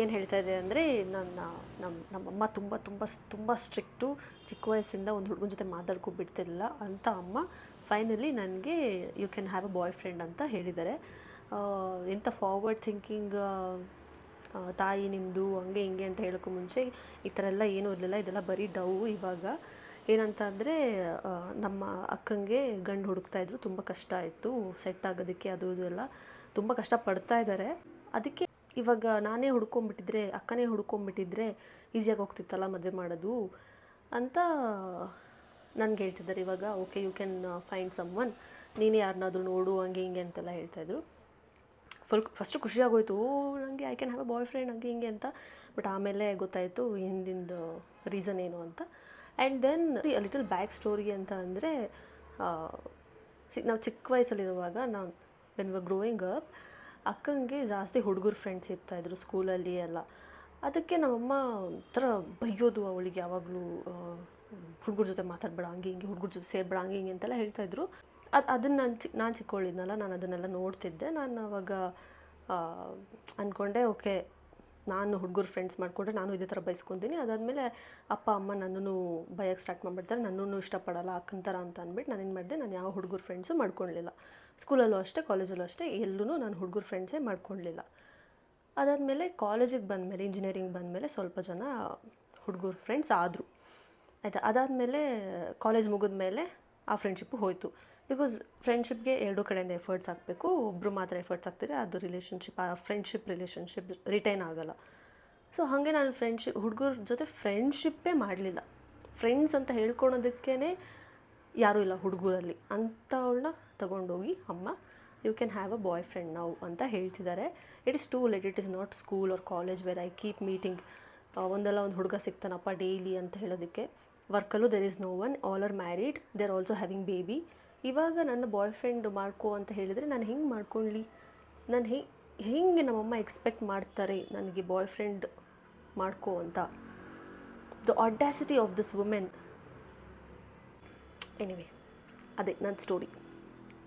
ಏನು ಹೇಳ್ತಾ ಇದೆ ಅಂದರೆ ನಮ್ಮಮ್ಮ ತುಂಬ ತುಂಬ ತುಂಬ ಸ್ಟ್ರಿಕ್ಟು. ಚಿಕ್ಕ ವಯಸ್ಸಿಂದ ಒಂದು ಹುಡುಗನ ಜೊತೆ ಮಾತಾಡ್ಕೊಬಿಡ್ತಿರಲಿಲ್ಲ ಅಂತ ಅಮ್ಮ ಫೈನಲಿ ನನಗೆ you can have a boy friend ಅಂತ ಹೇಳಿದ್ದಾರೆ. ಎಂಥ ಫಾರ್ವರ್ಡ್ ಥಿಂಕಿಂಗ್ ತಾಯಿ ನಿಮ್ಮದು ಹಂಗೆ ಹಿಂಗೆ ಅಂತ ಹೇಳೋಕ್ಕೂ ಮುಂಚೆ ಈ ಥರ ಎಲ್ಲ ಏನೂ ಇರಲಿಲ್ಲ. ಇದೆಲ್ಲ ಬರೀ ಡವ್. ಇವಾಗ ಏನಂತ ಅಂದರೆ ನಮ್ಮ ಅಕ್ಕಂಗೆ ಗಂಡು ಹುಡುಕ್ತಾಯಿದ್ರು. ತುಂಬ ಕಷ್ಟ ಆಯಿತು ಸೆಟ್ ಆಗೋದಕ್ಕೆ, ಅದು ಇದು ಎಲ್ಲ ತುಂಬ ಕಷ್ಟಪಡ್ತಾ ಇದ್ದಾರೆ. ಅದಕ್ಕೆ ಇವಾಗ ನಾನೇ ಹುಡ್ಕೊಂಬಿಟ್ಟಿದ್ರೆ, ಅಕ್ಕನೇ ಹುಡ್ಕೊಂಬಿಟ್ಟಿದ್ರೆ ಈಸಿಯಾಗಿ ಹೋಗ್ತಿತ್ತಲ್ಲ ಮದುವೆ ಮಾಡೋದು ಅಂತ ನನಗೆ ಹೇಳ್ತಿದ್ದಾರೆ ಇವಾಗ. Okay, you can find someone, ನೀನೇ ಯಾರನ್ನಾದ್ರೂ ನೋಡು ಹಂಗೆ ಹಿಂಗೆ ಅಂತೆಲ್ಲ ಹೇಳ್ತಾಯಿದ್ರು. ಫಸ್ಟು ಖುಷಿಯಾಗೋಯ್ತು, ನನಗೆ I can have a boy friend ಹಂಗೆ ಹಿಂಗೆ ಅಂತ. ಬಟ್ ಆಮೇಲೆ ಗೊತ್ತಾಯಿತು ಹಿಂದಿಂದು ರೀಸನ್ ಏನು ಅಂತ. And then little back story ಅಂತ ಅಂದರೆ, ನಾವು ಚಿಕ್ಕ ವಯಸ್ಸಲ್ಲಿರುವಾಗ ನಾವು ವೆನ್ ವಿ ಗ್ರೋಯಿಂಗ್ ಅಪ್, ಅಕ್ಕಂಗೆ ಜಾಸ್ತಿ ಹುಡುಗರು ಫ್ರೆಂಡ್ಸ್ ಇರ್ತಾಯಿದ್ರು ಸ್ಕೂಲಲ್ಲಿ ಎಲ್ಲ. ಅದಕ್ಕೆ ನಮ್ಮಮ್ಮ ಒಂಥರ ಬೈಯೋದು ಅವಳಿಗೆ ಯಾವಾಗಲೂ, ಹುಡುಗರ ಜೊತೆ ಮಾತಾಡಬೇಡ ಹಂಗೆ ಹಿಂಗೆ, ಹುಡುಗರ ಜೊತೆ ಸೇರಬೇಡ ಹಂಗೆ ಹಿಂಗೆ ಅಂತೆಲ್ಲ ಹೇಳ್ತಾಯಿದ್ರು. ಅದನ್ನು ನಾನು ಚಿಕ್ಕವಳಿದ್ನಲ್ಲ, ನಾನು ಅದನ್ನೆಲ್ಲ ನೋಡ್ತಿದ್ದೆ. ನಾನು ಅವಾಗ ಅಂದ್ಕೊಂಡೆ, ಓಕೆ ನಾನು ಹುಡುಗರು ಫ್ರೆಂಡ್ಸ್ ಮಾಡಿಕೊಂಡ್ರೆ ನಾನು ಇದೇ ಥರ ಬಯಸ್ಕೊತೀನಿ. ಅದಾದಮೇಲೆ ಅಪ್ಪ ಅಮ್ಮ ನನ್ನನ್ನು ಬೈಯೋಕ್ಕೆ ಸ್ಟಾರ್ಟ್ ಮಾಡಿಬಿಡ್ತಾರೆ, ನನ್ನನ್ನು ಇಷ್ಟಪಡಲ್ಲ ಅಕ್ಕನ ಥರ ಅಂತ ಅಂದ್ಬಿಟ್ಟು ನಾನೇನು ಮಾಡಿದೆ, ನಾನು ಯಾವ ಹುಡುಗರು ಫ್ರೆಂಡ್ಸು ಮಾಡ್ಕೊಳ್ಳಲಿಲ್ಲ. ಸ್ಕೂಲಲ್ಲೂ ಅಷ್ಟೇ, ಕಾಲೇಜಲ್ಲೂ ಅಷ್ಟೇ, ಎಲ್ಲೂ ನಾನು ಹುಡುಗರು ಫ್ರೆಂಡ್ಸೇ ಮಾಡ್ಕೊಳ್ಳಲಿಲ್ಲ. ಅದಾದಮೇಲೆ ಕಾಲೇಜಿಗೆ ಬಂದಮೇಲೆ, ಇಂಜಿನಿಯರಿಂಗ್ ಬಂದಮೇಲೆ ಸ್ವಲ್ಪ ಜನ ಹುಡುಗರು ಫ್ರೆಂಡ್ಸ್ ಆದರು, ಆಯಿತಾ. ಅದಾದಮೇಲೆ ಕಾಲೇಜ್ ಮುಗಿದ ಮೇಲೆ ಆ ಫ್ರೆಂಡ್ಶಿಪ್ಪು ಹೋಯಿತು. ಬಿಕಾಸ್ ಫ್ರೆಂಡ್ಶಿಪ್ಗೆ ಎರಡೂ ಕಡೆಯಿಂದ ಎಫರ್ಟ್ಸ್ ಹಾಕಬೇಕು. ಒಬ್ಬರು ಮಾತ್ರ ಎಫರ್ಟ್ಸ್ ಹಾಕ್ತಿದ್ರೆ ಅದು ರಿಲೇಷನ್ಶಿಪ್, ಆ ರಿಲೇಷನ್ಶಿಪ್ ರಿಟೈನ್ ಆಗೋಲ್ಲ. ಸೊ ಹಾಗೆ ನಾನು ಹುಡುಗರ ಜೊತೆ ಫ್ರೆಂಡ್ಶಿಪ್ಪೇ ಮಾಡಲಿಲ್ಲ. ಫ್ರೆಂಡ್ಸ್ ಅಂತ ಹೇಳ್ಕೊಳೋದಕ್ಕೇ ಯಾರೂ ಇಲ್ಲ ಹುಡುಗರಲ್ಲಿ. ಅಂಥವಳನ್ನ ತಗೊಂಡೋಗಿ ಅಮ್ಮ you can have a bye friend now ಅಂತ ಹೇಳ್ತಿದ್ದಾರೆ. It is too late, it is not school or college where I keep meeting. ಒಂದಲ್ಲ ಒಂದು ಹುಡುಗ ಸಿಗ್ತಾನಪ್ಪ ಡೈಲಿ ಅಂತ ಹೇಳೋದಕ್ಕೆ. ವರ್ಕಲ್ಲೂ there is no one, all are married, they are also having baby. ಇವಾಗ ನನ್ನ ಬಾಯ್ ಫ್ರೆಂಡ್ ಮಾಡ್ಕೋ ಅಂತ ಹೇಳಿದರೆ ನಾನು ಹೆಂಗೆ ಮಾಡ್ಕೊಳ್ಳಿ? ನಾನು ಹೆಂಗೆ ನಮ್ಮಮ್ಮ ಎಕ್ಸ್ಪೆಕ್ಟ್ ಮಾಡ್ತಾರೆ ನನಗೆ ಬಾಯ್ ಫ್ರೆಂಡ್ ಮಾಡ್ಕೋ ಅಂತ? The audacity of this women. Anyway, ಅದೇ ನನ್ನ ಸ್ಟೋರಿ.